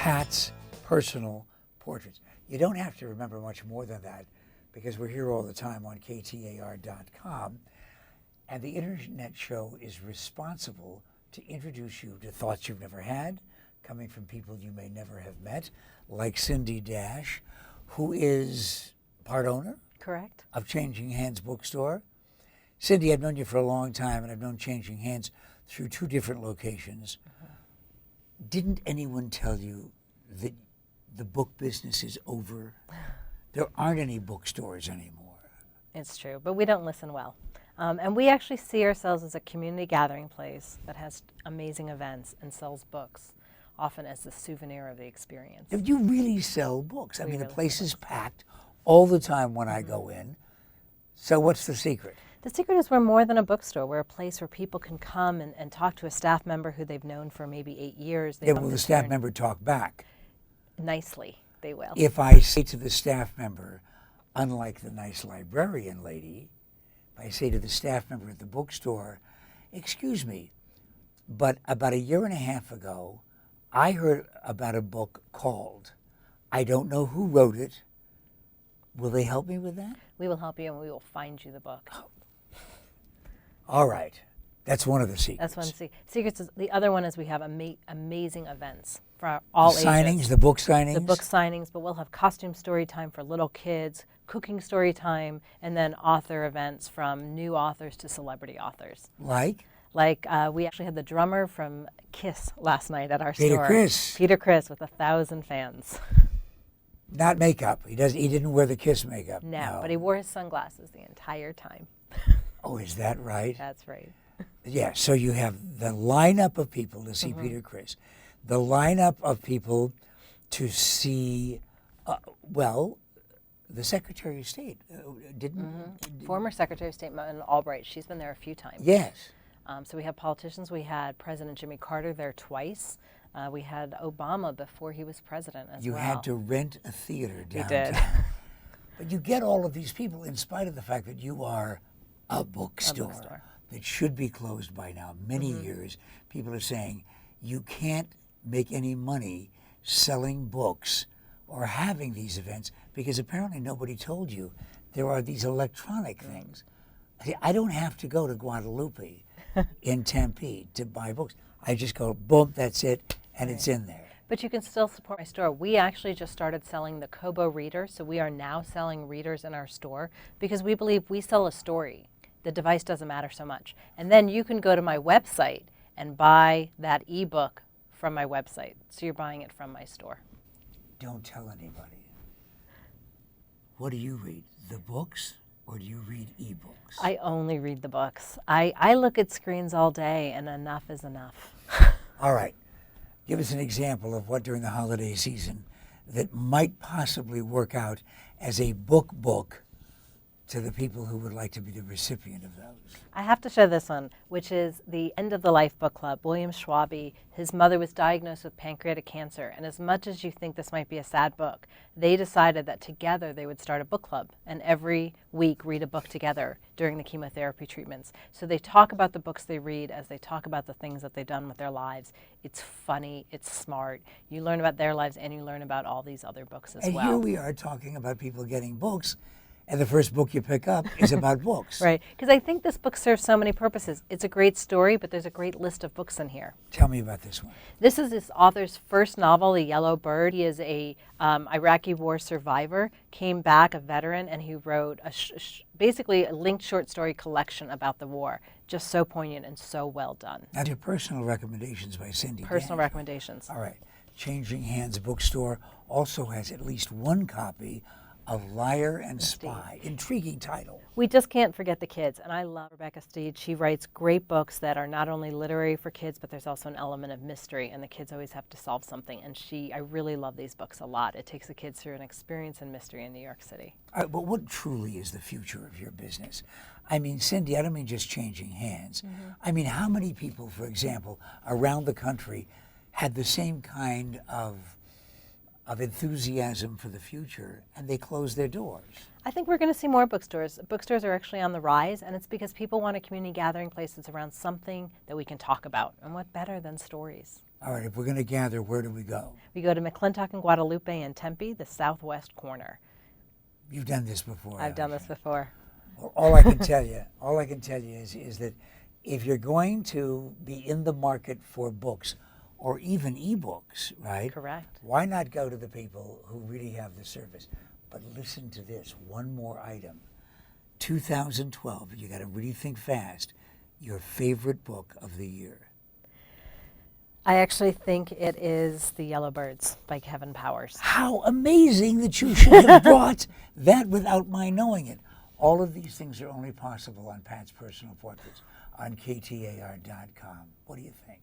Pat's personal portraits. You don't have to remember much more than that because we're here all the time on KTAR.FM, and the internet show is responsible to introduce you to thoughts you've never had, coming from people you may never have met, like Cindy Dash, who is part owner. Correct. Of Changing Hands Bookstore. Cindy, I've known you for a long time, and I've known Changing Hands through 2 different locations. Didn't anyone tell you that the book business is over? There aren't any bookstores anymore. It's true, but we don't listen well. And we actually see ourselves as a community gathering place that has amazing events and sells books, often as a souvenir of the experience. You really sell books. I mean, really the place is packed all the time when I go in. So what's the secret? The secret is we're more than a bookstore. We're a place where people can come and talk to a staff member who they've known for maybe 8 years. Yeah, will the staff member talk back? Nicely, they will. If I say to the staff member, unlike the nice librarian lady, if I say to the staff member at the bookstore, excuse me, but about 1.5 years ago, I heard about a book called, I don't know who wrote it. Will they help me with that? We will help you and we will find you the book. Oh. All right. That's one of the secrets. That's one of the secrets. The other one is we have amazing events for all ages. Signings, the book signings? The book signings, but we'll have costume story time for little kids, cooking story time, and then author events from new authors to celebrity authors. Like? Like we actually had the drummer from Kiss last night at our store. Peter Criss with 1,000 fans. Not makeup. He didn't wear the Kiss makeup. No, but he wore his sunglasses the entire time. Oh, is that right? That's right. Yeah, so you have the lineup of people to see Peter Criss, the lineup of people to see, the Secretary of State Former Secretary of State Madeleine Albright. She's been there a few times. Yes. So we have politicians. We had President Jimmy Carter there twice. We had Obama before he was president as well. You had to rent a theater downtown. We did. But you get all of these people in spite of the fact that you are a bookstore that should be closed by now, many years. People are saying you can't make any money selling books or having these events because apparently nobody told you there are these electronic things. I don't have to go to Guadalupe in Tempe to buy books. I just go, boom, that's it, and it's in there. But you can still support my store. We actually just started selling the Kobo reader, so we are now selling readers in our store because we believe we sell a story. The device doesn't matter so much. And then you can go to my website and buy that ebook from my website. So you're buying it from my store. Don't tell anybody. What do you read, the books or do you read ebooks? I only read the books. I look at screens all day and enough is enough. All right. Give us an example of what during the holiday season that might possibly work out as a book to the people who would like to be the recipient of those. I have to show this one, which is the End of the Life book club. William Schwabe, his mother was diagnosed with pancreatic cancer, and as much as you think this might be a sad book, they decided that together they would start a book club and every week read a book together during the chemotherapy treatments. So they talk about the books they read as they talk about the things that they've done with their lives. It's funny, it's smart. You learn about their lives and you learn about all these other books as well. And here we are talking about people getting books, and the first book you pick up is about books. Right, because I think this book serves so many purposes. It's a great story, but there's a great list of books in here. Tell me about this one. This is this author's first novel, The Yellow Bird. He is a Iraqi war survivor, came back a veteran, and he wrote basically a linked short story collection about the war. Just so poignant and so well done. Now, your personal recommendations by Cindy. Personal recommendations. All right. Changing Hands Bookstore also has at least one copy of Liar and Spy. Intriguing title. We just can't forget the kids, and I love Rebecca Steed. She writes great books that are not only literary for kids, but there's also an element of mystery, and the kids always have to solve something. And I really love these books a lot. It takes the kids through an experience in mystery in New York City. All right, but what truly is the future of your business? I mean, Cindy, I don't mean just changing hands. I mean, how many people, for example, around the country had the same kind of enthusiasm for the future, and they closed their doors? I think we're going to see more bookstores. Bookstores are actually on the rise, and it's because people want a community gathering place that's around something that we can talk about. And what better than stories? All right, if we're going to gather, where do we go? We go to McClintock and Guadalupe and Tempe, the southwest corner. You've done this before. I've done this before. Well, all I can tell you is that if you're going to be in the market for books or even ebooks, right? Correct. Why not go to the people who really have the service? But listen to this, one more item. 2012, you got to really think fast, your favorite book of the year. I actually think it is The Yellowbirds by Kevin Powers. How amazing that you should have brought that without my knowing it. All of these things are only possible on Pat's Personal Portraits on KTAR.com. What do you think?